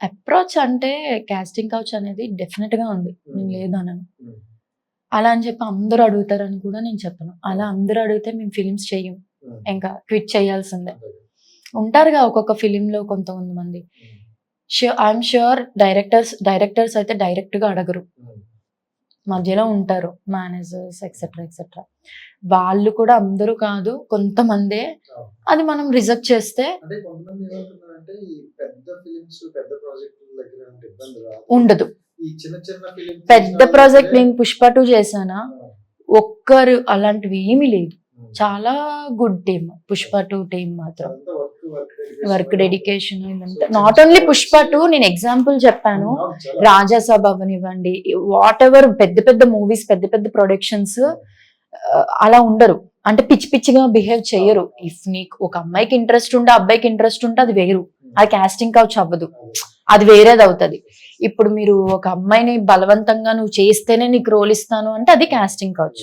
Approach అంటే casting couch అనేది డెఫినెట్‌గా ఉంది. నేను లేదనను. హ్మ్. అలా అని చెప్పి అందరూ అడుగుతారని కూడా నేను చెప్పను. అలా అందరూ అడిగితే మేము ఫిల్మ్స్ చెయ్యం. హ్మ్. ఇంకా క్విట్ చేయాల్సిందే. అదే. ఉంటారుగా ఒక్కొక్క ఫిల్మ్‌లో కొంతమంది మంది. హ్మ్. ఐయామ్ ష్యూర్ డైరెక్టర్స్ అయితే డైరెక్ట్‌గా అడగరు. హ్మ్. మధ్యలో ఉంటారు. Managers etcetera, etcetera. వాళ్ళు కూడా అందరూ కాదు. కొంతమందే. అవును. అది మనం రిజెక్ట్ చేస్తే అంటే కొంతమంది ఏమంటున్నారంటే ఈ పెద్ద ఫిలిమ్స్, పెద్ద ప్రాజెక్టుల దగ్గర అంటే ఇబ్బంది రాదు. ఉండదు. ఈ చిన్న చిన్న ఫిలిమ్స్ పెద్ద ప్రాజెక్ట్ నేను 'పుష్ప 2' చేశానా, ఒక్కరు అలాంటివి ఏమీ లేదు. చాలా గుడ్ టీమ్ 'పుష్ప 2' టీమ్ మాత్రం. అదంతా వర్క్ డెడికేషన్ ఇదంతా. నాట్ ఓన్లీ 'పుష్ప 2' నేను ఎగ్జాంపుల్ చెప్పాను. 'రాజాసాబ్' అవ్వనివ్వండి, వాట్ ఎవర్ పెద్ద పెద్ద మూవీస్, పెద్ద పెద్ద ప్రొడక్షన్స్ అలా ఉండరు. అంటే పిచ్చి పిచ్చిగా బిహేవ్ చెయ్యరు. ఇఫ్ నీకు ఒక అమ్మాయికి ఇంట్రెస్ట్ ఉంటే, అబ్బాయికి ఇంట్రెస్ట్ ఉంటే అది వేరు. అది కాస్టింగ్ కౌచ్ అవ్వదు. అది వేరేది అవుతది. ఇప్పుడు మీరు ఒక అమ్మాయిని బలవంతంగా నువ్వు చేస్తేనే నీకు రోల్ ఇస్తాను అంటే అది కాస్టింగ్ కౌచ్.